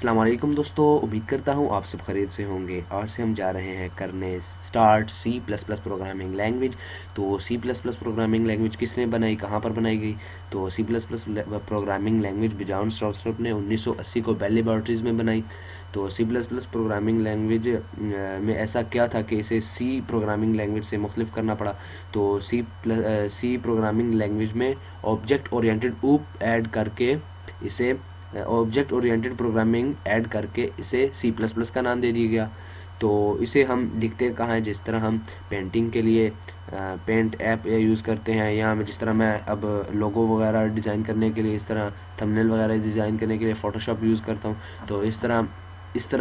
अस्सलाम वालेकुम दोस्तों, उम्मीद करता हूँ आप सब खैरियत से होंगे। आज से हम जा रहे हैं करने start C plus plus programming language. तो C plus plus programming language किसने बनाई, कहाँ पर बनाई गई? तो C plus plus programming language Bjarne Stroustrup ने 1980 को बेल लेबॉर्ट्रीज़ में बनाई। तो C plus plus programming language में ऐसा क्या था कि इसे सी प्रोग्रामिंग लैंग्वेज से मुख्तलिफ करना पड़ा। तो सी प्रोग्रामिंग लैंग्वेज में ऑब्जेक्ट ओरिएंटेड ऊप ऐड करके इसे ऑब्जेक्ट ओरिएंटेड प्रोग्रामिंग ऐड करके इसे सी प्लस प्लस का नाम दे दिया गया। तो इसे हम लिखते कहाँ हैं, जिस तरह हम पेंटिंग के लिए पेंट ऐप यूज़ करते हैं, या जिस तरह मैं अब लोगो वगैरह डिज़ाइन करने के लिए, इस तरह थंबनेल वगैरह डिज़ाइन करने के लिए फ़ोटोशॉप यूज़ करता हूँ। तो इस तरह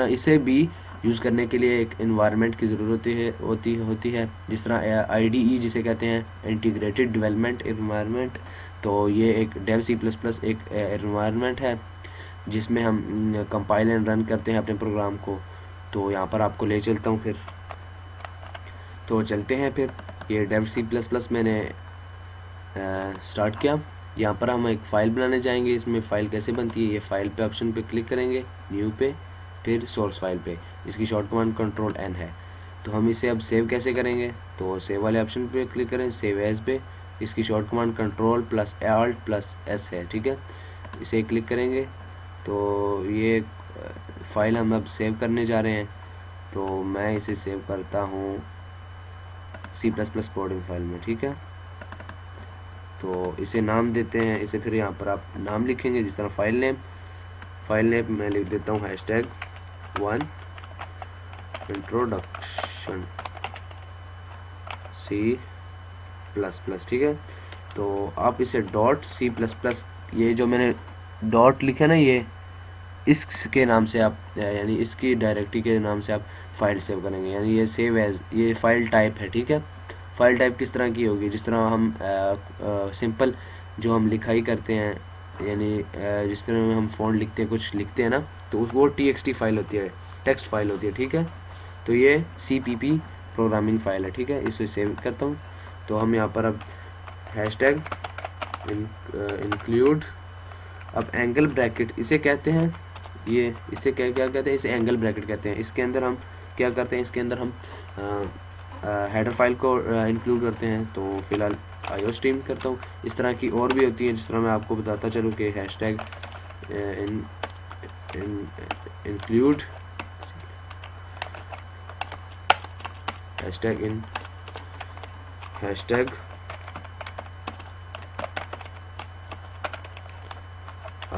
इसे भी यूज़ करने के लिए एक इन्वायरमेंट की ज़रूरत होती है, जिस तरह IDE जिसे कहते हैं, इंटीग्रेटेड डेवलपमेंट इन्वायरमेंट। तो ये एक डेव सी प्लस प्लस एक इन्वायरमेंट है जिसमें हम कंपाइल एंड रन करते हैं अपने प्रोग्राम को। तो यहाँ पर आपको ले चलता हूँ फिर। तो चलते हैं फिर। ये डेव सी प्लस प्लस मैंने स्टार्ट किया। यहाँ पर हम एक फ़ाइल बनाने जाएंगे। इसमें फ़ाइल कैसे बनती है, ये फ़ाइल पे ऑप्शन पे क्लिक करेंगे, न्यू पे, फिर सोर्स फाइल पे। इसकी शॉर्ट कमांड कंट्रोल N है। तो हम इसे अब सेव कैसे करेंगे, तो सेव वाले ऑप्शन पे क्लिक करें, सेव एज पे। इसकी short command control plus Alt plus S है, ठीक है। इसे क्लिक करेंगे तो ये फ़ाइल हम अब सेव करने जा रहे हैं। तो मैं इसे सेव करता हूँ C plus plus coding file में, ठीक है। तो इसे नाम देते हैं, इसे फिर यहाँ पर आप नाम लिखेंगे, जिस तरह फाइल नेम मैं लिख देता हूँ #1 इंट्रोडक्शन सी प्लस प्लस, ठीक है। तो आप इसे डॉट सी प्लस प्लस, ये जो मैंने डॉट लिखा ना, ये इसके नाम से आप, यानी इसकी डायरेक्टरी के नाम से आप फाइल सेव करेंगे। यानी ये सेव एज, ये फाइल टाइप है, ठीक है। फाइल टाइप किस तरह की होगी, जिस तरह हम सिंपल जो हम लिखाई करते हैं, यानी जिस तरह हम फ़ॉन्ट लिखते हैं, कुछ लिखते हैं ना, तो वो TXT फाइल होती है, टेक्स्ट फाइल होती है, ठीक है। तो ये CPP प्रोग्रामिंग फाइल है, ठीक है। इसे सेव करता हूँ। तो हम यहाँ पर अब हैशटैग इंक्लूड, अब एंगल ब्रैकेट इसे कहते हैं, ये इसे क्या क्या कहते हैं, इसे एंगल ब्रैकेट कहते हैं। इसके अंदर हम क्या करते हैं, इसके अंदर हम हेडर फाइल को इंक्लूड करते हैं। तो फिलहाल IO स्ट्रीम करता हूँ। इस तरह की और भी होती है, जिस तरह मैं आपको बताता चलूँ कि hashtag include, hashtag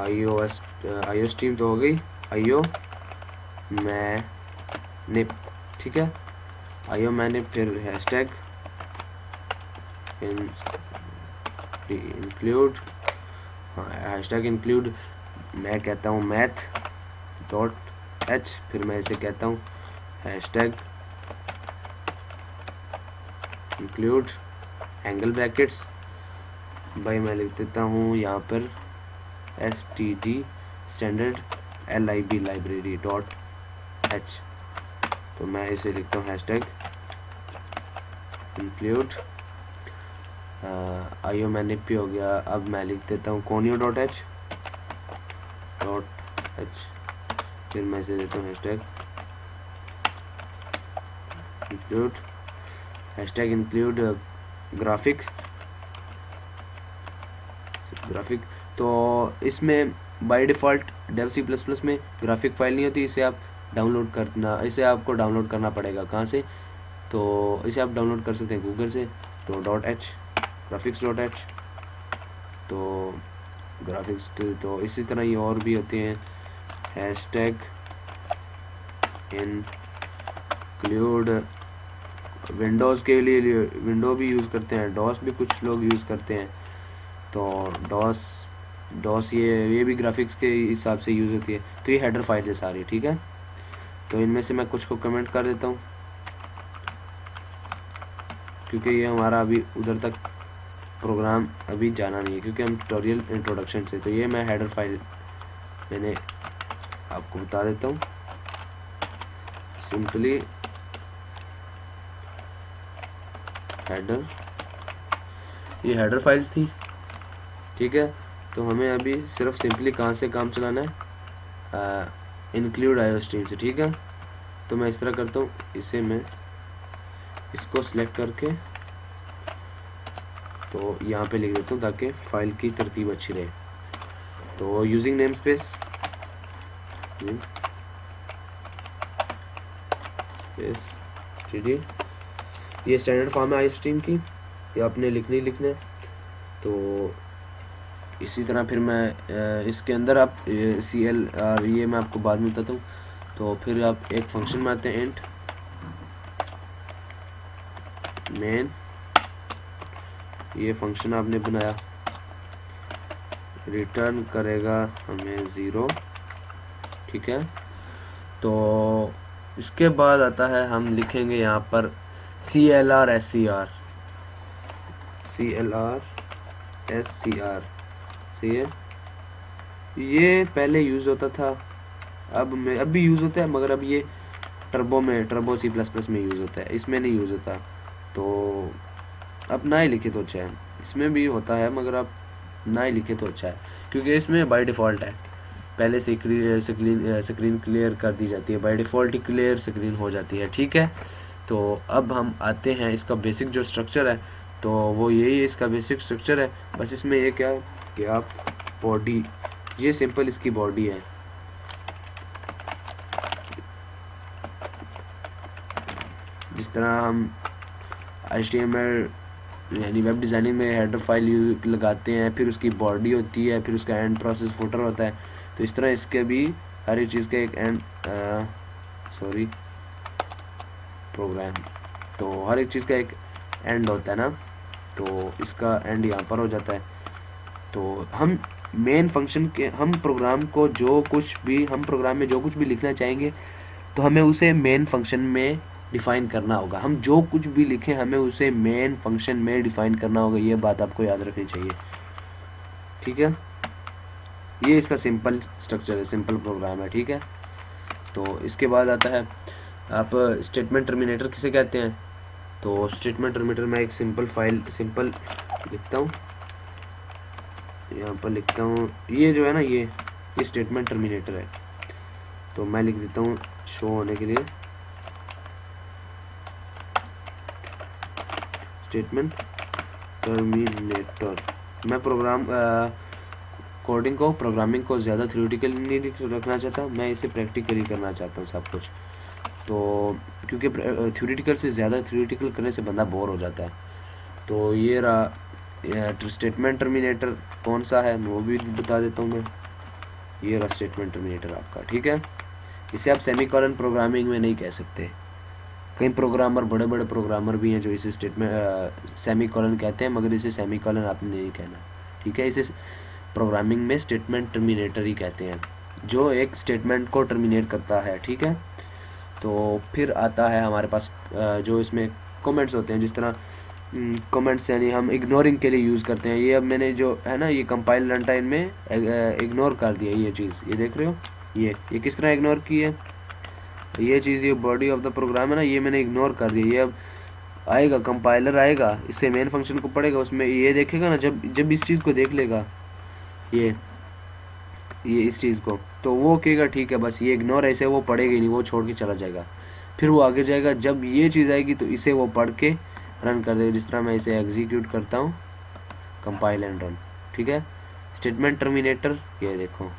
IO stream तो हो गई, IO मैनिप, ठीक है। IO मैनिप, फिर हैशटैग इंक्लूड, हैशटैग इंक्लूड मैं कहता हूँ math.h, फिर मैं इसे कहता हूँ हैशटैग इंक्लूड एंगल ब्रैकेट्स, भाई मैं लिख देता हूँ यहाँ पर STD standard LIB library .h। तो मैं इसे लिखता हूँ हैशटैग इंक्लूड IO मैंने भी हो गया। अब मैं लिख देता हूँ conio.h, फिर मैं इसे देता हूँ हैशटैग इंक्लूड ग्राफिक। तो इसमें by default Dev C plus plus में ग्राफिक फाइल नहीं होती, इसे आपको डाउनलोड करना पड़ेगा। कहाँ से? तो इसे आप डाउनलोड कर सकते हैं गूगल से। तो .h graphics.h, तो ग्राफिक्स, तो इसी तरह ये और भी होते हैं। हैशटैग इंक्लूड विंडोज़ के लिए विंडो भी यूज़ करते हैं, डॉस भी कुछ लोग यूज़ करते हैं। तो डॉस ये भी ग्राफिक्स के हिसाब से यूज़ होती है। तो ये हेडर फाइल है सारी, ठीक है। तो इनमें से मैं कुछ को कमेंट कर देता हूँ, क्योंकि ये हमारा अभी उधर तक प्रोग्राम अभी जाना नहीं है, क्योंकि हम ट्यूटोरियल इंट्रोडक्शन से। तो ये मैं हेडर फाइल मैंने आपको बता देता हूँ सिंपली हेडर, ये हेडर फाइल्स थी, ठीक है। तो हमें अभी सिर्फ सिंपली कहाँ से काम चलाना है, इंक्लूड आईओ स्ट्रीम से, ठीक है। तो मैं इस तरह करता हूँ, इसे मैं इसको सिलेक्ट करके तो यहाँ पे लिख देता हूँ ताकि फाइल की तरतीब अच्छी रहे। तो यूजिंग नेम स्पेस स्टडी, ये स्टैंडर्ड फॉर्म है आई स्ट्रीम की, ये आपने लिखना ही लिखना है। तो इसी तरह फिर मैं इसके अंदर आप CL और ये मैं आपको बाद में बताता हूँ। तो फिर आप एक फंक्शन में आते हैं, इंट मेन, ये फंक्शन आपने बनाया, रिटर्न करेगा हमें 0, ठीक है। तो इसके बाद आता है, हम लिखेंगे यहाँ पर CLR SCR, CLR SCR, सही है। ये पहले यूज़ होता था, अब भी यूज़ होता है, मगर अब ये टर्बो C++ में यूज़ होता है, इसमें नहीं यूज़ होता। तो अब ना ही लिखे तो अच्छा है, इसमें भी होता है मगर आप ना ही लिखे तो अच्छा है, क्योंकि इसमें बाय डिफ़ॉल्ट है, पहले से स्क्रीन क्लियर कर दी जाती है, by default he clear screen हो जाती है, ठीक है। तो अब हम आते हैं इसका बेसिक जो स्ट्रक्चर है, तो वो यही है, इसका बेसिक स्ट्रक्चर है। बस इसमें ये क्या कि आप बॉडी, ये सिंपल इसकी बॉडी है, जिस तरह हम HTML यानी वेब डिज़ाइनिंग में हेडर फाइल लगाते हैं, फिर उसकी बॉडी होती है, फिर उसका एंड प्रोसेस फुटर होता है, तो इस तरह इसके भी हर एक चीज़ का एक एंड प्रोग्राम, तो हर एक चीज़ का एक एंड होता है ना, तो इसका एंड यहाँ पर हो जाता है। तो हम मेन फंक्शन के, हम प्रोग्राम में जो कुछ भी लिखना चाहेंगे तो हमें उसे मेन फंक्शन में डिफ़ाइन करना होगा, हम जो कुछ भी लिखें हमें उसे मेन फंक्शन में डिफ़ाइन करना होगा, ये बात आपको याद रखनी चाहिए, ठीक है। ये इसका सिंपल स्ट्रक्चर है, सिंपल प्रोग्राम है, ठीक है। तो इसके बाद आता है, आप स्टेटमेंट टर्मिनेटर किसे कहते हैं। तो स्टेटमेंट टर्मिनेटर में एक सिंपल लिखता हूँ, यहाँ पर लिखता हूँ, ये जो है ना, ये स्टेटमेंट टर्मिनेटर है, तो मैं लिख देता हूँ शो होने के लिए स्टेटमेंट टर्मिनेटर। मैं प्रोग्रामिंग को ज़्यादा थ्योरेटिकल नहीं रखना चाहता, मैं इसे प्रैक्टिकली करना चाहता हूँ सब कुछ। तो क्योंकि थ्योरेटिकल से ज़्यादा थ्योरेटिकल करने से बंदा बोर हो जाता है। तो ये रहा स्टेटमेंट टर्मिनेटर, कौन सा है वो भी बता देता हूँ मैं, ये रहा स्टेटमेंट टर्मिनेटर आपका, ठीक है। इसे आप सेमीकोलन प्रोग्रामिंग में नहीं कह सकते, कई प्रोग्रामर, बड़े बड़े प्रोग्रामर भी हैं जो इसे सेमीकोलन कहते हैं, मगर इसे सेमीकोलन आपने नहीं कहना, ठीक है। इसे प्रोग्रामिंग में स्टेटमेंट टर्मिनेटर ही कहते हैं, जो एक स्टेटमेंट को टर्मिनेट करता है, ठीक है। तो फिर आता है हमारे पास जो इसमें कमेंट्स होते हैं, जिस तरह कमेंट्स यानी हम इग्नोरिंग के लिए यूज़ करते हैं। ये अब मैंने जो है ना, ये कंपाइल रन टाइम में इग्नोर कर दिया, ये चीज़, ये देख रहे हो, ये किस तरह इग्नोर की है, ये चीज़, ये बॉडी ऑफ द प्रोग्राम है ना, ये मैंने इग्नोर कर दिया। ये अब आएगा, कंपाइलर आएगा, इससे मेन फंक्शन को पढ़ेगा, उसमें ये देखेगा ना, जब इस चीज़ को देख लेगा, ये इस चीज़ को, तो वो कहेगा ठीक है, बस ये इग्नोर, ऐसे वो पढ़ेगा ही नहीं, वो छोड़ के चला जाएगा। फिर वो आगे जाएगा, जब ये चीज़ आएगी तो इसे वो पढ़ के रन कर देगा, जिस तरह मैं इसे एग्जीक्यूट करता हूँ, कंपाइल एंड रन, ठीक है। स्टेटमेंट टर्मिनेटर, ये देखो।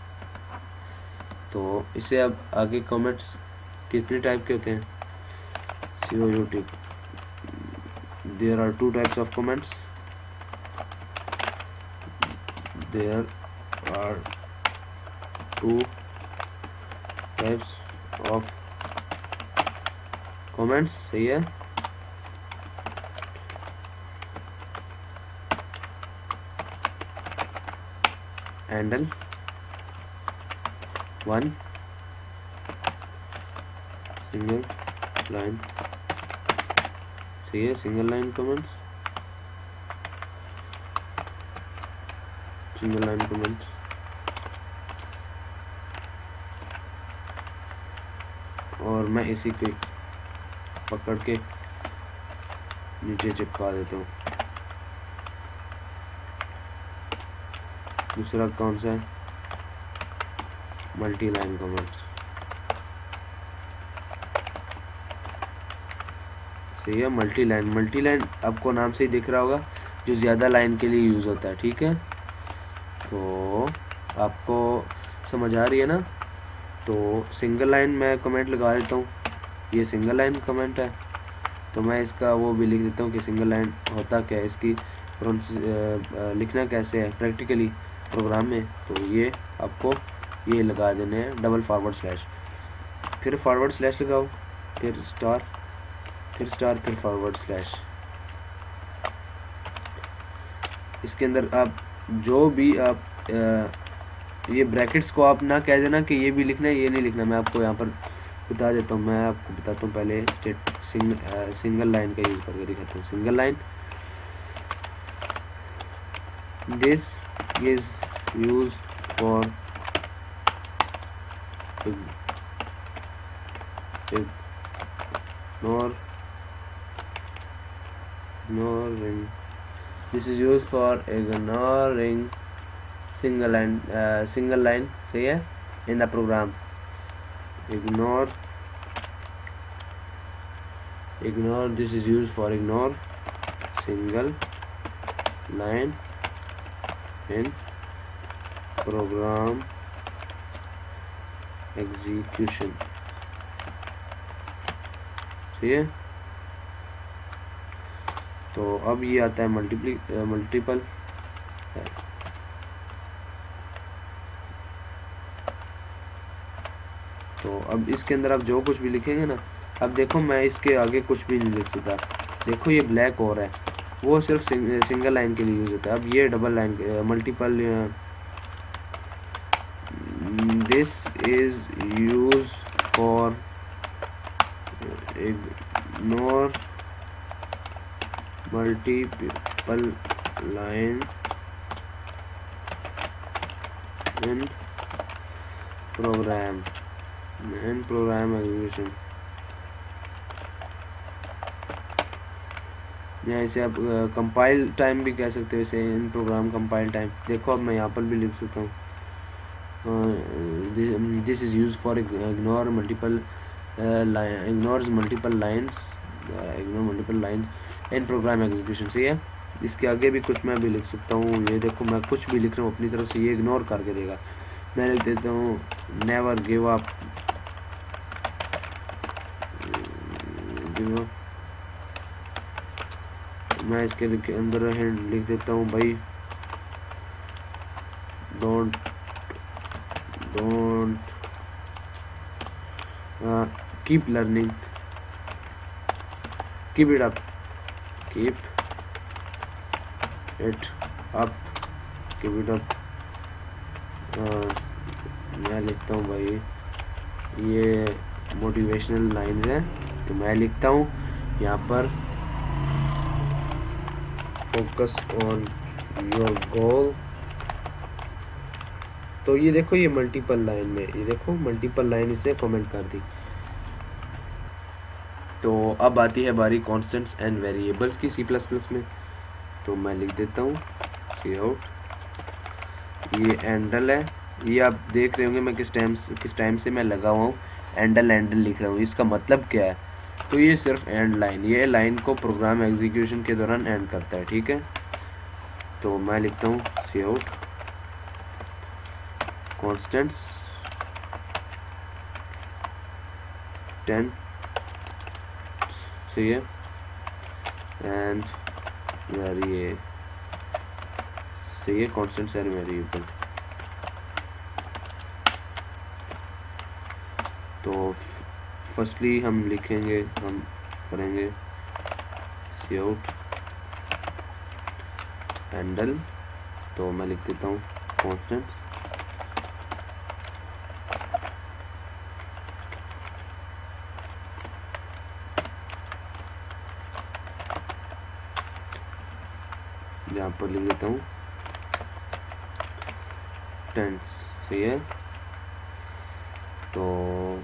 तो इसे अब आगे कमेंट्स कितने टाइप के होते हैं, COUT, there are two types of comments, there are two types of comments, सही है। handle 1 single line, सही है, single line comments, single line comments, और मैं इसी को पकड़ के नीचे चिपका देता हूँ। दूसरा कौन सा है, मल्टी लाइन कमेंट्स, सही है। मल्टी लाइन आपको नाम से ही दिख रहा होगा, जो ज़्यादा लाइन के लिए यूज़ होता है, ठीक है। तो आपको समझ आ रही है ना। तो सिंगल लाइन मैं कमेंट लगा देता हूँ, ये सिंगल लाइन कमेंट है। तो मैं इसका वो भी लिख देता हूँ कि सिंगल लाइन होता क्या है, इसकी लिखना कैसे है प्रैक्टिकली प्रोग्राम में। तो ये आपको ये लगा देने हैं डबल फॉरवर्ड स्लैश, फिर फॉरवर्ड स्लैश लगाओ, फिर स्टार, फिर स्टार, फिर फॉरवर्ड स्लैश। इसके अंदर आप जो भी आप ये ब्रैकेट्स को आप ना कह देना कि ये भी लिखना है, ये नहीं लिखना। मैं आपको यहाँ पर बता देता हूँ, मैं आपको बताता हूँ पहले सिंगल लाइन का यूज़ करके दिखाता हूँ। Single line, this is use for ignoring, this is used for ignoring single line, सही है, in the program। ignore, this is used for ignore single line in program execution, सही है। तो अब ये आता है मल्टीपल। तो अब इसके अंदर आप जो कुछ भी लिखेंगे ना, अब देखो मैं इसके आगे कुछ भी नहीं लिख सकता। देखो ये ब्लैक हो रहा है, वो सिर्फ सिंगल लाइन के लिए यूज होता है। अब ये double line multiple, this is use for ignore multiple line in program execution. या इसे आप कंपाइल टाइम भी कह सकते हो, इसे इन प्रोग्राम कंपाइल टाइम। देखो अब मैं यहाँ पर भी लिख सकता हूँ, this is use for ignore multiple lines in program execution, सही है। इसके आगे भी कुछ मैं भी लिख सकता हूँ। ये देखो मैं कुछ भी लिख रहा हूँ अपनी तरफ से, ये इग्नोर करके देगा। मैं लिख देता हूँ नेवर गिव अप, मैं इसके अंदर लिख देता हूँ भाई, don't keep learning, keep it up, keep it up. मैं लिखता हूँ भाई, ये मोटिवेशनल लाइंस हैं, तो मैं लिखता हूँ यहाँ पर फोकस ऑन योर गोल। तो ये देखो ये मल्टीपल लाइन में, ये देखो मल्टीपल लाइन इसने कमेंट कर दी। तो अब आती है बारी कॉन्स्टेंट्स एंड वेरिएबल्स की C++ में। तो मैं लिख देता हूँ काउट, ये एंडल है। ये आप देख रहे होंगे मैं किस टाइम से मैं लगा हुआ हूँ, एंडल लिख रहा हूँ। इसका मतलब क्या है, तो ये सिर्फ एंड लाइन, ये लाइन को प्रोग्राम एग्जीक्यूशन के दौरान एंड करता है, ठीक है। तो मैं लिखता हूँ काउट कॉन्स्टेंट्स 10, सही है, एंड वेरिएबल, सही है, कॉन्स्टेंट्स एंड वेरिएबल। तो फर्स्टली हम लिखेंगे, हम करेंगे काउट हैंडल। तो मैं लिख देता हूँ कॉन्स्टेंट्स, यहाँ पर लिख देता हूँ टेंस, सही है। तो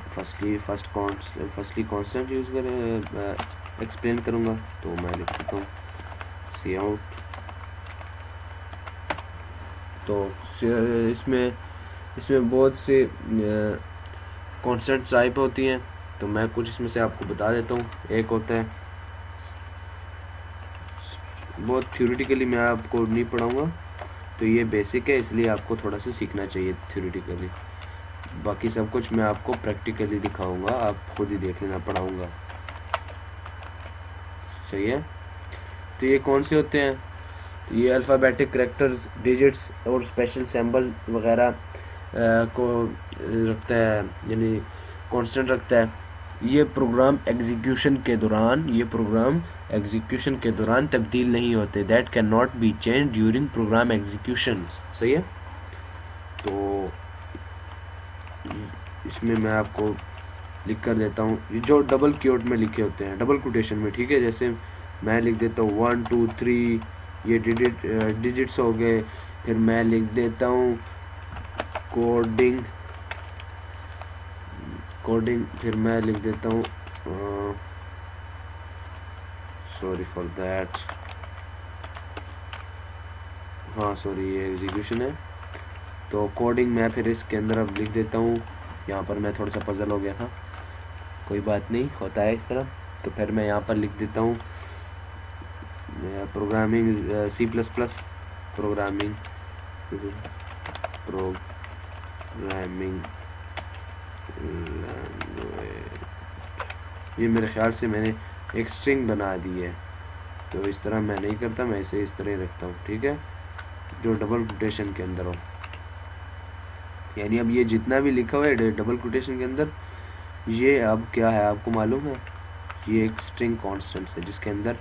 फर्स्टली कांस्टेंट यूज़ करें, एक्सप्लेन करूँगा। तो मैं लिख देता हूँ काउट। तो इसमें बहुत से कांस्टेंट टाइप होती हैं, तो मैं कुछ इसमें से आपको बता देता हूँ। एक होता है बहुत थ्योरेटिकली मैं आपको नहीं पढ़ाऊँगा, तो ये बेसिक है, इसलिए आपको थोड़ा सा सीखना चाहिए थ्योरेटिकली। बाकी सब कुछ मैं आपको प्रैक्टिकली दिखाऊंगा, आप खुद ही देख लेना, पढ़ाऊंगा। सही है। तो ये कौन से होते हैं? तो ये अल्फ़ाबेटिक करैक्टर्स, डिजिट्स और स्पेशल सिंबल वगैरह को रखता है, यानी कांस्टेंट रखता है। ये प्रोग्राम एग्जीक्यूशन के दौरान तब्दील नहीं होते। That can not B change during program execution. सही है। तो इसमें मैं आपको लिख कर देता हूँ जो डबल क्योट में लिखे होते हैं, डबल कोटेशन में, ठीक है। जैसे मैं लिख देता हूँ 1 2 3, ये डिजिट्स हो गए। फिर मैं लिख देता हूँ कोडिंग, फिर मैं लिख देता हूँ सॉरी फॉर दैट, हाँ सॉरी, ये एग्जीक्यूशन है। तो कोडिंग मैं फिर इसके अंदर अब लिख देता हूँ। यहाँ पर मैं थोड़ा सा पजल हो गया था, कोई बात नहीं, होता है इस तरह। तो फिर मैं यहाँ पर लिख देता हूँ प्रोग्रामिंग C++, प्रोग्रामिंग ये मेरे ख्याल से मैंने एक स्ट्रिंग बना दी है, तो इस तरह मैं नहीं करता, मैं इसे इस तरह रखता हूँ, ठीक है, जो डबल कोटेशन के अंदर हो। यानी अब ये जितना भी लिखा हुआ है डबल कोटेशन के अंदर, ये अब क्या है आपको मालूम है? ये एक स्ट्रिंग कॉन्स्टेंट्स है जिसके अंदर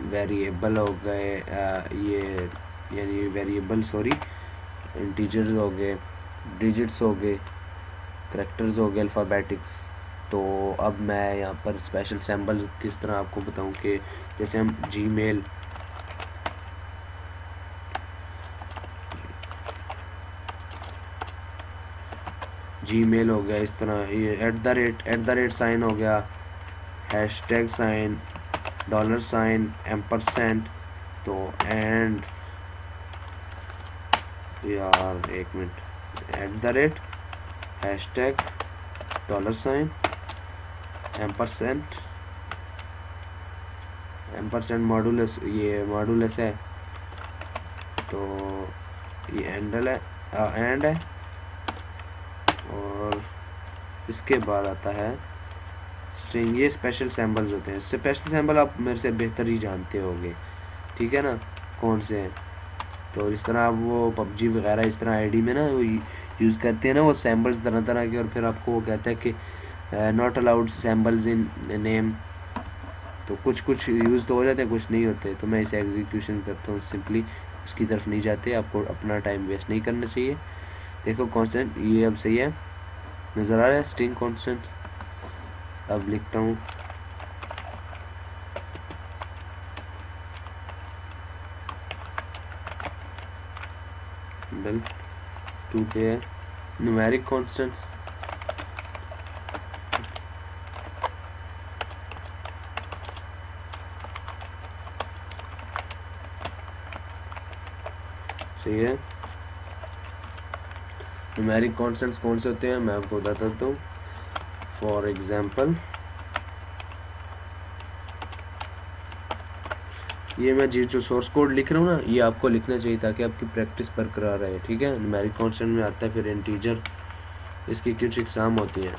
वेरिएबल हो गए, ये यानी वेरिएबल सॉरी इंटीजर्स हो गए, डिजिट्स हो गए, करैक्टर्स हो गए, अल्फ़ाबेटिक्स। तो अब मैं यहाँ पर स्पेशल सिंबल किस तरह आपको बताऊँ कि जैसे हम जीमेल, हो गया, इस तरह ये एट द रेट साइन हो गया, hashtag sign, dollar sign, ampersand, तो एंड, यार एक minute, at the rate, hashtag, dollar sign, ampersand modulus, ये मॉडुलस है, तो ये एंडल है, एंड है, और इसके बाद आता है स्ट्रिंग। ये स्पेशल सैम्बल्स होते हैं। स्पेशल सैम्बल आप मेरे से बेहतर ही जानते होंगे, ठीक है ना, कौन से हैं। तो इस तरह आप वो पबजी वगैरह इस तरह आईडी में ना वो यूज़ करते हैं ना, वो सैम्बल्स तरह तरह के, और फिर आपको वो कहता है कि not allowed symbols in name. तो कुछ यूज़ तो हो जाते हैं, कुछ नहीं होते। तो मैं इसे एग्जीक्यूशन करता हूँ सिंपली, उसकी तरफ नहीं जाते। आपको अपना टाइम वेस्ट नहीं करना चाहिए। देखो कॉन्स्टेंट ये अब सही है, नज़र आ रहा है स्ट्रिंग कॉन्स्टेंट। अब लिखता हूँ बिल टू पे है न्यूमेरिक कॉन्स्टेंट्स, सही है। न्यूमेरिक कॉन्स्टेंट्स कौन से होते हैं मैं आपको बता देता हूँ। फॉर एग्जांपल ये मैं जो सोर्स कोड लिख रहा हूँ ना, ये आपको लिखना चाहिए ताकि आपकी प्रैक्टिस बरकरार रहे, ठीक है। न्यूमेरिक कांस्टेंट में आता है फिर इंटीजर, इसकी कुछ एग्जाम होती हैं।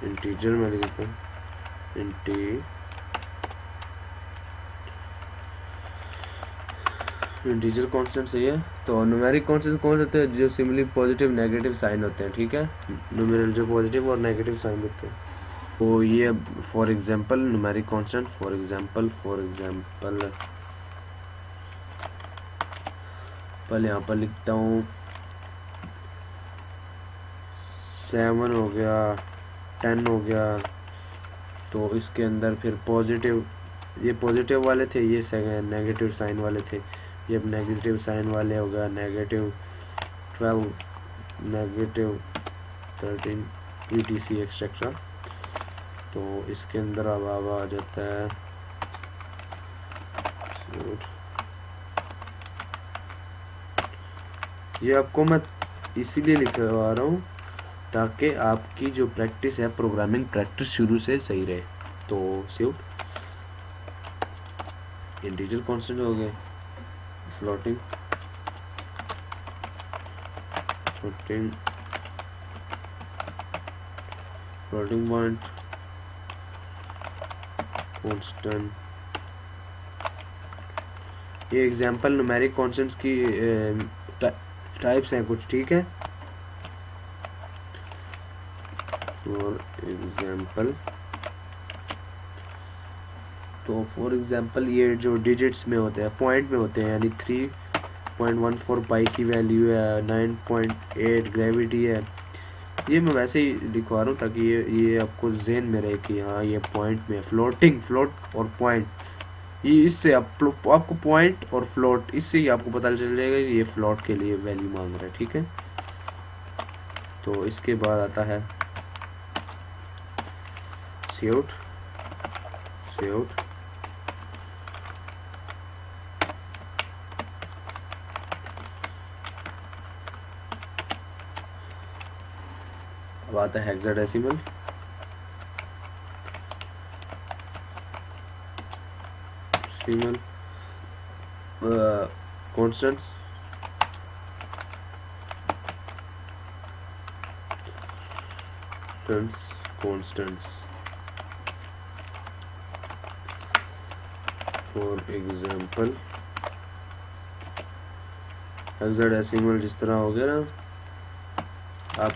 इंटीजर में लिखता हूँ इंटीजर कांस्टेंट सही है। तो न्यूमेरिक कांस्टेंट कौन होते हैं? जो सिंपली पॉजिटिव नेगेटिव साइन होते हैं, ठीक है, न्यूमेरिक जो पॉजिटिव और नेगेटिव साइन होते हैं। तो ये for example numeric constant, for example पहले यहाँ पर लिखता हूँ 7 हो गया, 10 हो गया। तो इसके अंदर फिर पॉजिटिव, ये पॉजिटिव वाले थे, ये नेगेटिव साइन वाले थे, ये अब नेगेटिव साइन वाले हो गया, -12, -13 etc एक्सेट्रा। तो इसके अंदर अब आ जाता है ये आपको मैं इसीलिए लिखवा रहा हूँ ताकि आपकी जो प्रैक्टिस है, प्रोग्रामिंग प्रैक्टिस शुरू से सही रहे। तो स्यूट इंटीजर कांस्टेंट हो गए, floating floating floating point constant. ये एग्जांपल न्यूमेरिक कांस्टेंट्स की टाइप्स हैं कुछ, ठीक है। फॉर एग्जांपल, तो फॉर एग्जांपल ये जो डिजिट्स में होते हैं, पॉइंट में होते हैं, यानी 3.14 पाई की वैल्यू है, 9.8 ग्रेविटी है। ये मैं वैसे ही लिखवा रहा हूँ ताकि ये आपको ज़हन में रहे कि हाँ ये पॉइंट में फ्लोट और पॉइंट, ये इससे आपको पॉइंट और फ्लोट, इससे ही आपको पता चल जाएगा कि ये फ्लोट के लिए वैल्यू मांग रहा है, ठीक है। तो इसके बाद आता है काउट। अब आता है hexadecimal. Constants, for example hexadecimal जिस तरह हो गया ना, आप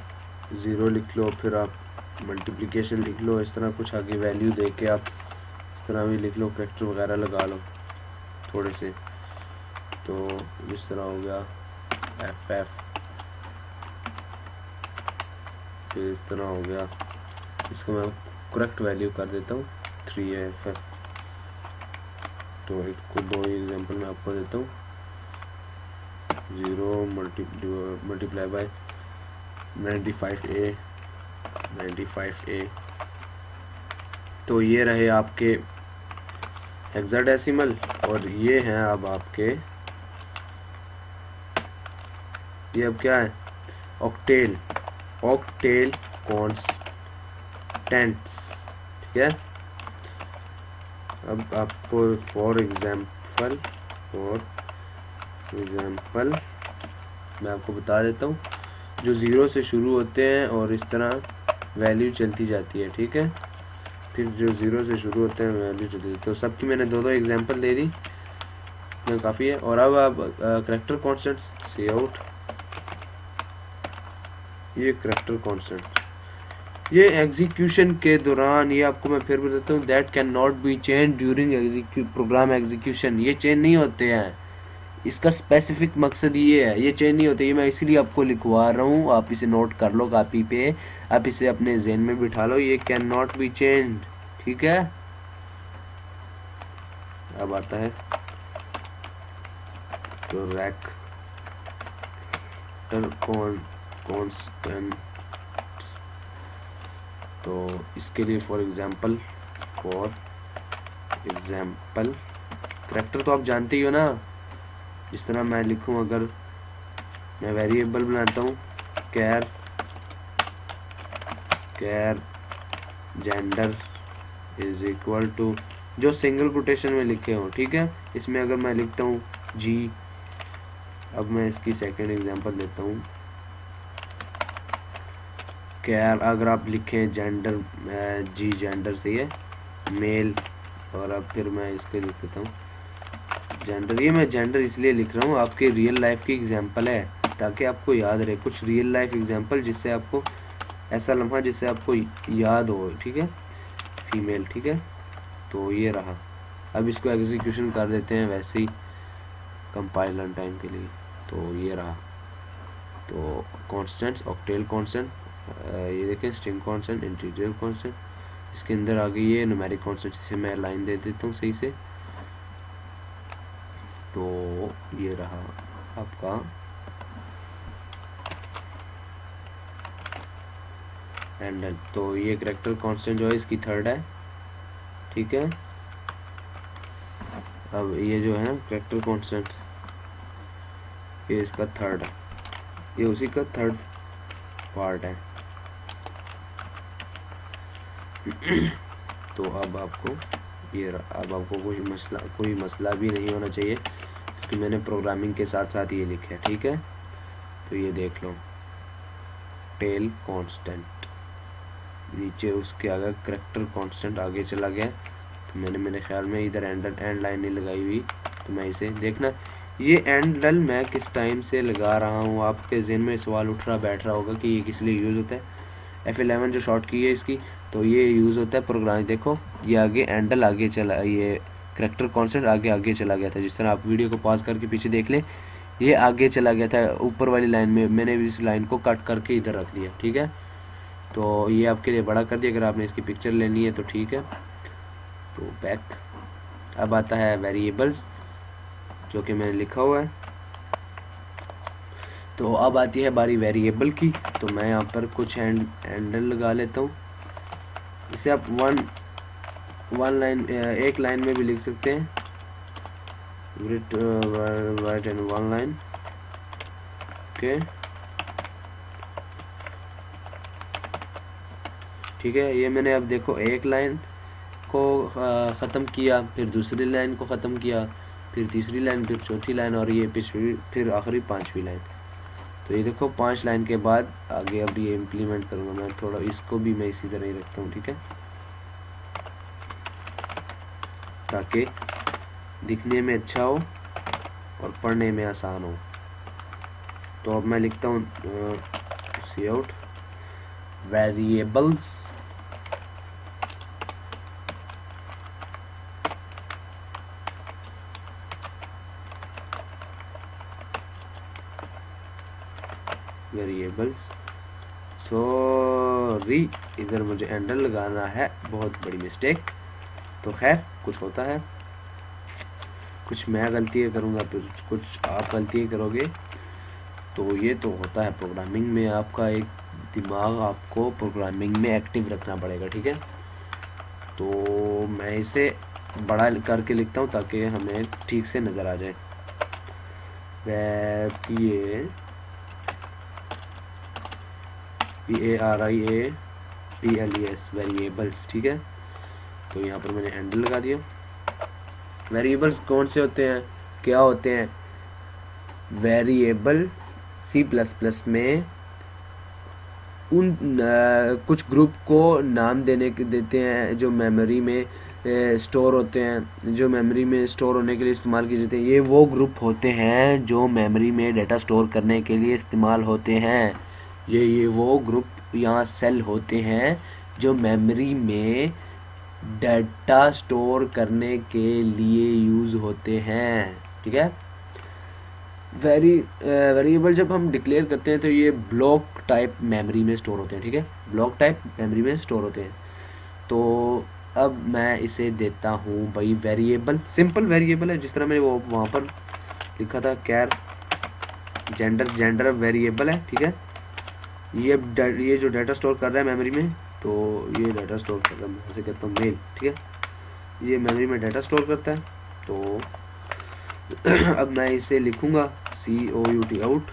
0 लिख लो, फिर आप मल्टीप्लिकेशन लिख लो, इस तरह कुछ आगे वैल्यू दे के आप इस तरह भी लिख लो, फैक्टर वगैरह लगा लो थोड़े से। तो इस तरह हो गया FF, फिर इस तरह हो गया, इसको मैं करेक्ट वैल्यू कर देता हूँ 3FF। तो एक को दो एग्जांपल मैं आपको देता हूँ, 0 मल्टीप्लाई बाय 95A। तो ये रहे आपके हेक्साडेसिमल, और ये हैं अब आपके, ये अब क्या है, ऑक्टेल कांस्टेंट्स, ठीक है। अब आपको फॉर एग्जांपल मैं आपको बता देता हूँ, जो 0 से शुरू होते हैं और इस तरह वैल्यू चलती जाती है, ठीक है। फिर जो 0 से शुरू होते हैं वैल्यू चलती है। तो सबकी मैंने दो एग्जांपल दे दी, काफ़ी है। और अब आप करैक्टर कांस्टेंट्स, काउट, ये करैक्टर कांस्टेंट, ये एग्जीक्यूशन के दौरान, ये आपको मैं फिर बताता हूँ, that can not B change during program execution. ये चेंज नहीं होते हैं, इसका स्पेसिफिक मकसद ये है, ये चेंज नहीं होते। ये मैं इसीलिए आपको लिखवा रहा हूँ, आप इसे नोट कर लो कॉपी पे, आप इसे अपने जहन में बिठा लो, ये कैन नॉट बी चेंज, ठीक है। अब आता है तो करैक्टर कांस्टेंट, तो इसके लिए फॉर एग्जांपल करैक्टर तो आप जानते ही हो ना। जिस तरह मैं लिखूं, अगर मैं वेरिएबल बनाता हूँ कैर जेंडर इज इक्वल टू, जो सिंगल कोटेशन में लिखे हो, ठीक है। इसमें अगर मैं लिखता हूँ जी, अब मैं इसकी सेकंड एग्जांपल देता हूँ, कैर, अगर आप लिखें जेंडर, जी जेंडर सही है, मेल, और अब फिर मैं इसके लिख देता हूँ जेंडर। ये मैं जेंडर इसलिए लिख रहा हूँ, आपके रियल लाइफ की एग्जांपल है, ताकि आपको याद रहे कुछ रियल लाइफ एग्जांपल, जिससे आपको ऐसा लम्हा जिससे आपको याद हो, ठीक है। फीमेल, ठीक है। तो ये रहा, अब इसको एग्जीक्यूशन कर देते हैं वैसे ही कंपाइलर टाइम के लिए। तो ये रहा, तो कॉन्स्टेंट्स, ऑक्टेल कांस्टेंट, ये देखें, स्ट्रिंग कांस्टेंट, इंटीजर कांस्टेंट, इसके अंदर आ गई ये न्यूमेरिक कांस्टेंट, इसे मैं लाइन दे देता हूँ सही से। तो ये रहा आपका हैंडल। तो ये करैक्टर कांस्टेंट जो है इसकी थर्ड है, ठीक है। अब ये जो है करैक्टर कांस्टेंट, ये इसका थर्ड है, ये उसी का थर्ड पार्ट है। तो अब आपको ये अब आपको कोई मसला भी नहीं होना चाहिए, क्योंकि मैंने प्रोग्रामिंग के साथ साथ ये लिखा है, ठीक है। तो ये देख लो, टेल कांस्टेंट, नीचे उसके आगे करेक्टर कांस्टेंट आगे चला गया। तो मैंने मेरे ख्याल में इधर एंड लाइन नहीं लगाई हुई, तो मैं इसे देखना, ये एंड डल मैं किस टाइम से लगा रहा हूँ। आपके ज़हन में सवाल उठ रहा बैठ रहा होगा कि ये किस लिए यूज़ होता है। F11 जो शॉर्ट की है इसकी, तो ये यूज़ होता है प्रोग्राम। देखो ये आगे एंडल आगे चला, ये करेक्टर कांस्टेंट आगे चला गया था। जिस तरह आप वीडियो को पॉज करके पीछे देख लें, ये आगे चला गया था ऊपर वाली लाइन में, मैंने इस लाइन को कट करके इधर रख दिया, ठीक है। तो ये आपके लिए बड़ा कर दिया, अगर आपने इसकी पिक्चर लेनी है तो ठीक है। तो बैक, अब आता है वेरिएबल्स, जो कि मैंने लिखा हुआ है। तो अब आती है बारी वेरिएबल की। तो मैं यहाँ पर कुछ हैंडल लगा लेता हूँ। इसे आप एक लाइन में भी लिख सकते हैं, right in one line, okay, ठीक है। ये मैंने अब देखो एक लाइन को ख़त्म किया, फिर दूसरी लाइन को ख़त्म किया, फिर तीसरी लाइन, फिर चौथी लाइन, और ये पिछली, फिर आखिरी पांचवी लाइन। तो ये देखो 5 लाइन के बाद आगे अब ये इम्प्लीमेंट करूँगा मैं। थोड़ा इसको भी मैं इसी तरह ही रखता हूँ, ठीक है, ताकि दिखने में अच्छा हो और पढ़ने में आसान हो। तो अब मैं लिखता हूँ सी आउट वेरिएबल्स, सॉरी इधर मुझे एंडर लगाना है, बहुत बड़ी मिस्टेक। तो खैर कुछ होता है, कुछ मैं गलतियाँ करूँगा, फिर कुछ आप गलतियाँ करोगे। तो ये तो होता है प्रोग्रामिंग में, आपका एक दिमाग आपको प्रोग्रामिंग में एक्टिव रखना पड़ेगा, ठीक है। तो मैं इसे बड़ा करके लिखता हूँ ताकि हमें ठीक से नज़र आ जाए। VARIABLES वेरिएबल्स, ठीक है। तो यहाँ पर मैंने हैंडल लगा दिया। वेरिएबल्स कौन से होते हैं, क्या होते हैं? वेरिएबल C++ में उन कुछ ग्रुप को नाम देते हैं जो मेमोरी में स्टोर होते हैं, जो मेमोरी में स्टोर होने के लिए इस्तेमाल किए जाते हैं। ये वो ग्रुप होते हैं जो मेमोरी में डेटा स्टोर करने के लिए इस्तेमाल होते हैं। ये वो ग्रुप यहाँ सेल होते हैं जो मेमोरी में डाटा स्टोर करने के लिए यूज़ होते हैं, ठीक है। वेरिएबल जब हम डिक्लेयर करते हैं तो ये ब्लॉक टाइप मेमोरी में स्टोर होते हैं, ठीक है, ब्लॉक टाइप मेमोरी में स्टोर होते हैं। तो अब मैं इसे देता हूँ भाई वेरिएबल, सिंपल वेरिएबल है, जिस तरह मैंने वो वहाँ पर लिखा था, कैर जेंडर वेरिएबल है, ठीक है। ये जो डाटा स्टोर कर रहा है मेमोरी में, तो ये डाटा स्टोर कर रहा है, मैं उसे कहता हूँ मेल, ठीक है। ये मेमोरी में डाटा स्टोर करता है। तो अब मैं इसे लिखूंगा COUT आउट,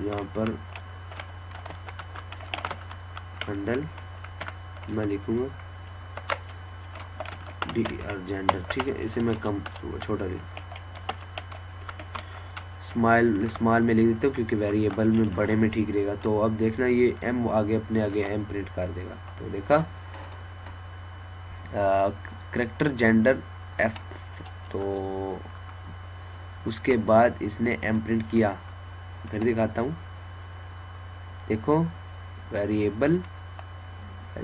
यहाँ पर हैंडल मैं लिखूंगा DR जेंडर, ठीक है। इसे मैं कम छोटा स्मॉल में लिख देता हूँ, क्योंकि वेरिएबल में बड़े में ठीक रहेगा। तो अब देखना ये M आगे अपने आगे M प्रिंट कर देगा। तो देखा करेक्टर जेंडर F, तो उसके बाद इसने M प्रिंट किया। फिर दिखाता हूँ, देखो वेरिएबल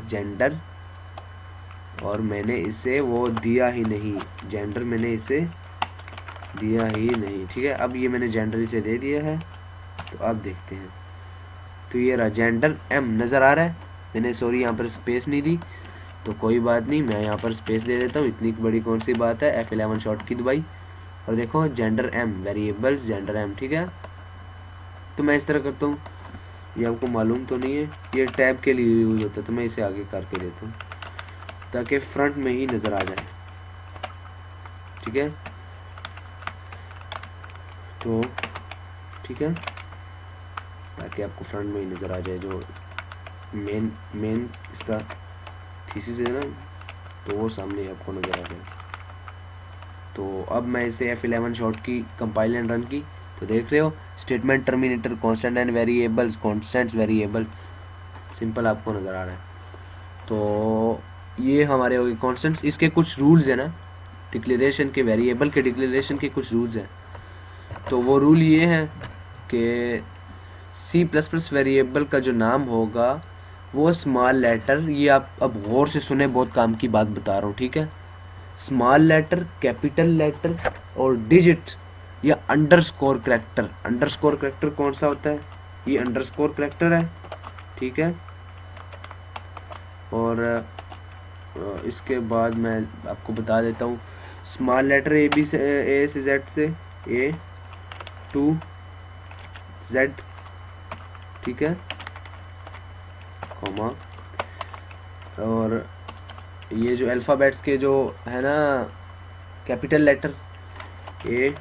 जेंडर, और मैंने इसे वो दिया ही नहीं, जेंडर मैंने इसे दिया ही नहीं, ठीक है। अब ये मैंने जेंडर इसे दे दिया है। तो अब देखते हैं, तो ये रहा जेंडर M नज़र आ रहा है। मैंने सॉरी यहाँ पर स्पेस नहीं दी, तो कोई बात नहीं, मैं यहाँ पर स्पेस दे देता हूँ, इतनी बड़ी कौन सी बात है। F11 शॉर्ट की दबाई, और देखो gender M, variables gender M, ठीक है। तो मैं इस तरह करता हूँ, ये आपको मालूम तो नहीं है, ये टैब के लिए यूज़ होता है, तो मैं इसे आगे करके देता हूँ ताकि फ्रंट में ही नज़र आ जाए, ठीक है। तो ठीक है, ताकि आपको फ्रंट में ही नज़र आ जाए जो मेन इसका थीसिस है ना, तो वो सामने आपको नज़र आ गया। तो अब मैं इसे F11 शॉर्ट की कंपाइल एंड रन की, तो देख रहे हो statement terminator constant and variables, constants variable simple आपको नज़र आ रहा है। तो ये हमारे हो गए कॉन्स्टेंट्स। इसके कुछ रूल्स है ना, डिक्लेरेशन के, वेरिएबल के डिक्लेरेशन के कुछ रूल्स हैं। तो वो रूल ये हैं कि सी प्लस प्लस वेरिएबल का जो नाम होगा वो स्मॉल लेटर, ये आप अब गौर से सुने, बहुत काम की बात बता रहा हूँ, ठीक है। स्मॉल लेटर, कैपिटल लेटर और डिजिट या अंडरस्कोर करैक्टर। अंडरस्कोर करैक्टर कौन सा होता है, ये अंडरस्कोर करैक्टर है, ठीक है। और इसके बाद मैं आपको बता देता हूँ, स्मॉल लेटर ए बी से, ए से जेड से, ए टू जेड, ठीक है, कॉमा। और ये जो अल्फ़ाबेट्स के जो है ना capital letter A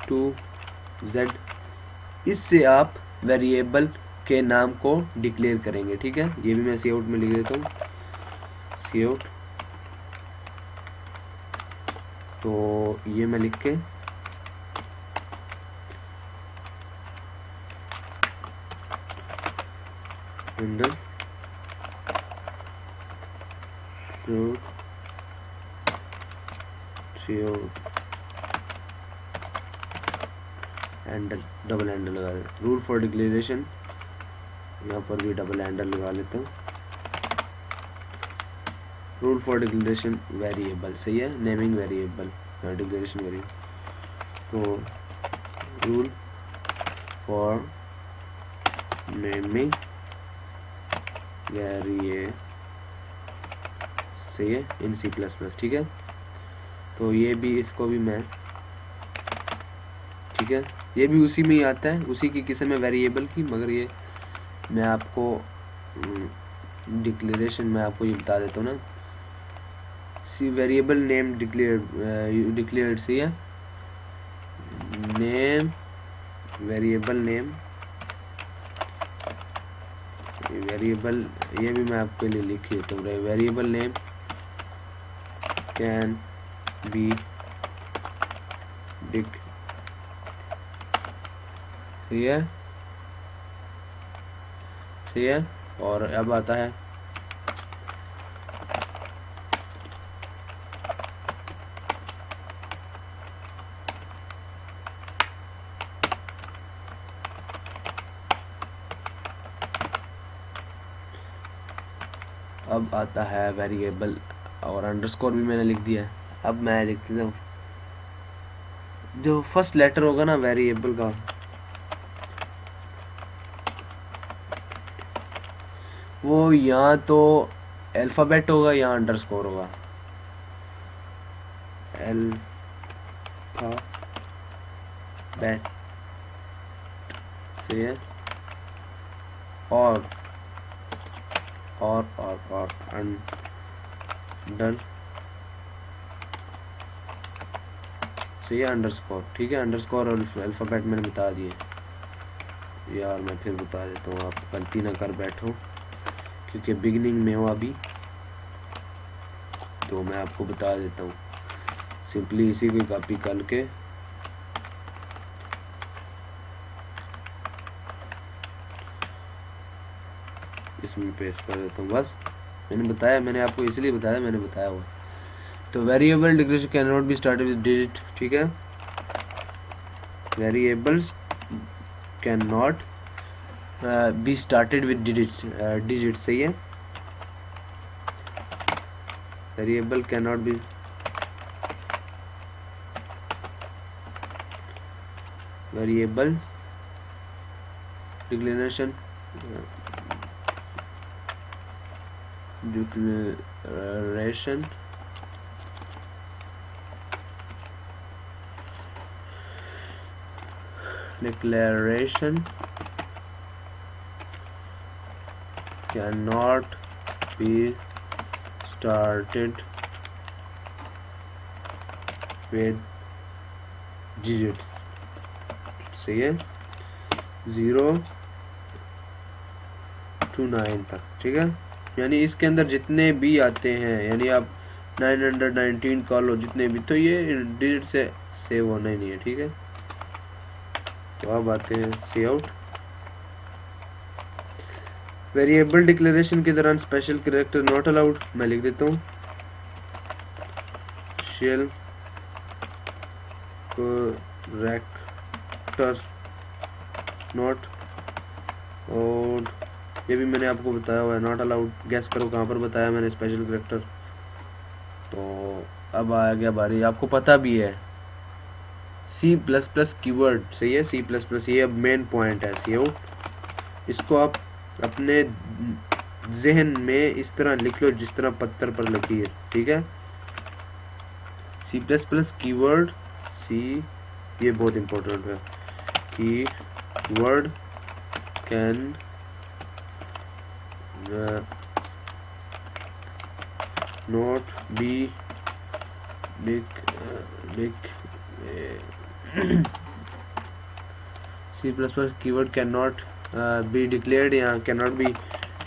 to Z, इससे आप वेरिएबल के नाम को डिक्लेयर करेंगे, ठीक है। ये भी मैं सी आउट में लिख देता हूँ, सी आउट। तो ये मैं लिख के हैंडल हैंडल, डबल हैंडल लगा दें। रूल फॉर डिक्लेरेशन, यहाँ पर भी डबल हैंडल लगा लेता हूँ। रूल फॉर डिक्लेरेशन वेरिएबल, सही है, नेमिंग वेरिएबल, डिक्लेरेशन वेरिएबल। तो रूल फॉर नेमिंग वेरिएबल, सही है, इन सी प्लस प्लस, ठीक है। तो ये भी, इसको भी मैं, ठीक है, ये भी उसी में ही आता है, उसी की किस्म है वेरिएबल की, मगर ये मैं आपको डिक्लेरेशन में आपको ये बता देता हूँ ना। सी वेरिएबल नेम डिक्लेयर्ड, सही है, नेम, वेरिएबल नेम, वेरिएबल, ये भी मैं आपके लिए लिखी तो variable name can be Dick, सही है, सही है। और अब आता है वेरिएबल, और अंडरस्कोर भी मैंने लिख दिया है। अब मैं लिख देता हूँ जो फर्स्ट लेटर होगा ना वेरिएबल का, वो या तो अल्फ़ाबेट होगा या अंडरस्कोर होगा। अल्फ़ाबेट, सही है, और अंडर, सही है, अंडरस्कोर, ठीक है। अंडरस्कोर और अल्फ़ाबेट मैंने बता दिए यार, मैं फिर बता देता हूँ, आप गलती ना कर बैठो, क्योंकि बिगिनिंग में हो अभी, तो मैं आपको बता देता हूँ। सिंपली इसी को कॉपी करके इसमें पेस्ट कर देता हूँ, बस। मैंने बताया, मैंने आपको इसलिए बताया, मैंने बताया हुआ। तो variable declaration can not be started with digit, ठीक है, variables can not be started with digit, सही है, variable can not B, variables declaration cannot be started with digits, सही है, 0 to 9 तक, ठीक है। यानी इसके अंदर जितने भी आते हैं, यानी आप 919 कॉल लो जितने भी, तो ये डिजिट से सेव होना ही नहीं है, ठीक है। तो अब आते हैं सी आउट। वेरिएबल डिक्लेरेशन के दौरान स्पेशल कैरेक्टर नॉट अलाउड, मैं लिख देता हूँ शेल कैरेक्टर नॉट, और ये भी मैंने आपको बताया हुआ है नॉट अलाउड। गैस करो कहाँ पर बताया मैंने स्पेशल कैरेक्टर। तो अब आ गया बारी, आपको पता भी है सी प्लस प्लस कीवर्ड, सही है, सी प्लस प्लस, ये अब मेन पॉइंट है सी आउट। इसको आप अपने जहन में इस तरह लिख लो जिस तरह पत्थर पर लिखी है, ठीक है। C plus plus keyword, C, ये बहुत इंपॉर्टेंट है, keyword can not be C plus plus keyword can not be declared या can not be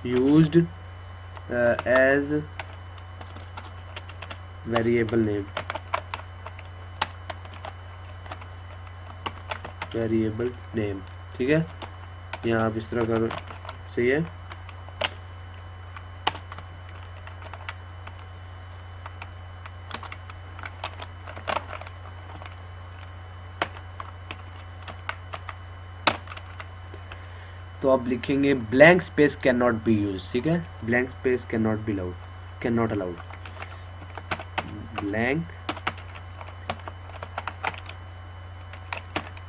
used as variable name, variable name, ठीक है। यहाँ आप इस तरह करो, सही है। तो आप लिखेंगे blank space can not B use, ठीक है, blank space can not be allowed, can not allowed, blank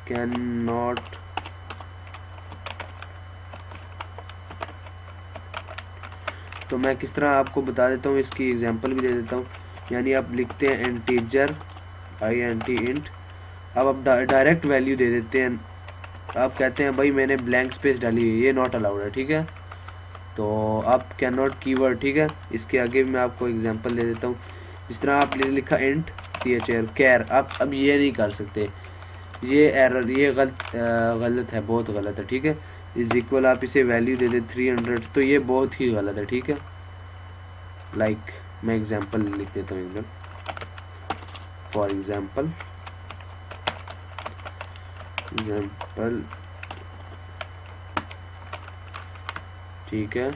can not तो मैं किस तरह आपको बता देता हूँ, इसकी एग्जांपल भी दे देता हूँ। यानी आप लिखते हैं इंटीजर int int, अब आप डायरेक्ट वैल्यू दे देते हैं, आप कहते हैं भाई मैंने ब्लैंक स्पेस डाली है, ये नॉट अलाउड है, ठीक है। तो आप कैन नॉट कीवर्ड, ठीक है। इसके आगे भी मैं आपको एग्जांपल दे देता हूँ। इस तरह आप लिखा इंट char कैर, आप अब ये नहीं कर सकते, ये एरर, ये गलत है, बहुत गलत है, ठीक है। इज इक्वल आप इसे वैल्यू दे दे 300, तो ये बहुत ही गलत है, ठीक है। लाइक मैं एग्जांपल लिख देता हूँ एकदम, फॉर एग्जांपल ठीक है,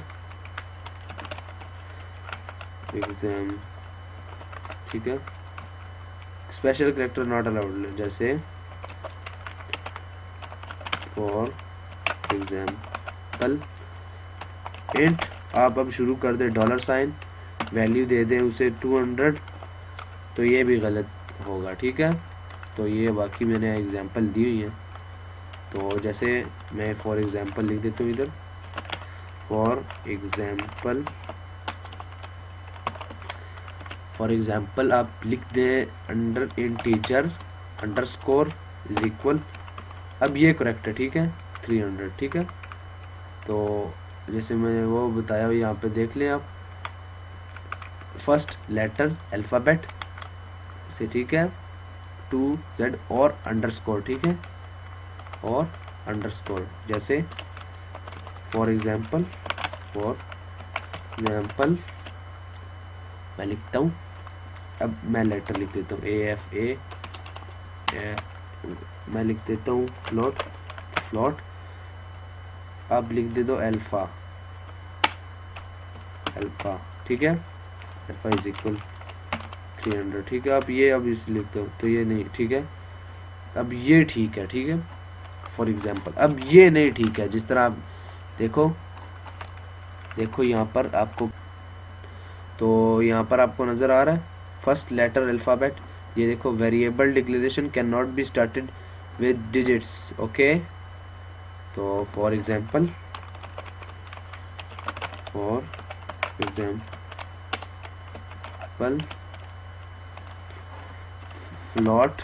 एग्जाम, ठीक है, स्पेशल कैरेक्टर नॉट अलाउड, जैसे फॉर एग्जाम्पल इंट, आप अब शुरू कर दे $, वैल्यू दे दें उसे 200, तो ये भी गलत होगा, ठीक है। तो ये बाकी मैंने एग्जांपल दी हुई है, तो जैसे मैं फॉर एग्जांपल लिख देता हूँ इधर, फॉर एग्जांपल आप लिख दें under integer underscore is equal, अब ये करेक्ट है, ठीक है, 300, ठीक है। तो जैसे मैंने वो बताया यहाँ पे देख लें आप, फर्स्ट लेटर अल्फ़ाबेट से, ठीक है, 2Z और अंडरस्कोर, ठीक है, और अंडरस्कोर, जैसे फॉर एग्जांपल मैं लिखता हूँ, अब मैं लेटर लिख देता हूँ AFA, मैं लिख देता हूँ फ्लोट, अब लिख दे दो अल्फा, ठीक है, अल्फा इज इक्वल 300, ठीक है। अब ये अब इस लिखते हो तो ये नहीं, ठीक है, अब ये ठीक है, ठीक है, फॉर एग्जांपल। अब ये नहीं ठीक है, जिस तरह आप देखो यहाँ पर आपको, तो यहाँ पर आपको नज़र आ रहा है फर्स्ट लेटर अल्फ़ाबेट, ये देखो variable declaration can not be started with digits, okay. तो फॉर एग्जांपल फ्लॉट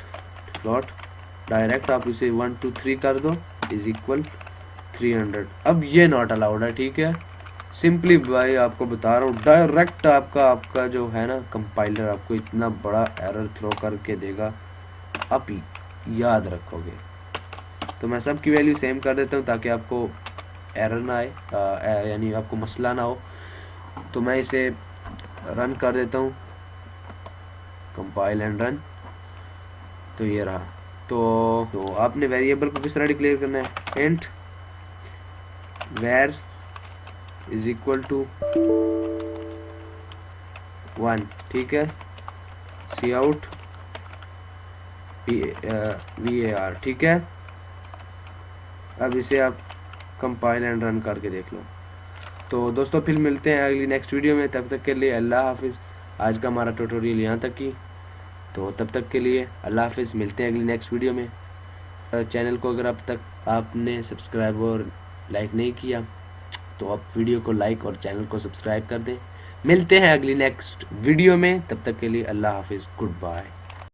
डायरेक्ट आप इसे 1 2 3 कर दो इज इक्वल 300, अब ये नॉट अलाउड है, ठीक है। सिंपली भाई आपको बता रहा हूँ, डायरेक्ट आपका जो है ना कंपाइलर आपको इतना बड़ा एरर थ्रो करके देगा, आप याद रखोगे। तो मैं सब की वैल्यू सेम कर देता हूँ ताकि आपको एरर ना आए, यानी आपको मसला ना हो। तो मैं इसे रन कर देता हूँ, कंपाइल एंड रन। तो ये रहा। तो आपने वेरिएबल को किस तरह डिक्लेयर करना है, int where is equal to 1, ठीक है, सी आउट var, ठीक है। अब इसे आप कंपाइल एंड रन करके देख लो। तो दोस्तों फिर मिलते हैं अगली नेक्स्ट वीडियो में, तब तक के लिए अल्लाह हाफिज़। आज का हमारा ट्यूटोरियल यहाँ तक ही, तो तब तक के लिए अल्लाह हाफिज़, मिलते हैं अगली नेक्स्ट वीडियो में। चैनल को अगर अब तक आपने सब्सक्राइब और लाइक नहीं किया तो आप वीडियो को लाइक और चैनल को सब्सक्राइब कर दें। मिलते हैं अगली नेक्स्ट वीडियो में, तब तक के लिए अल्लाह हाफिज़, गुड बाय।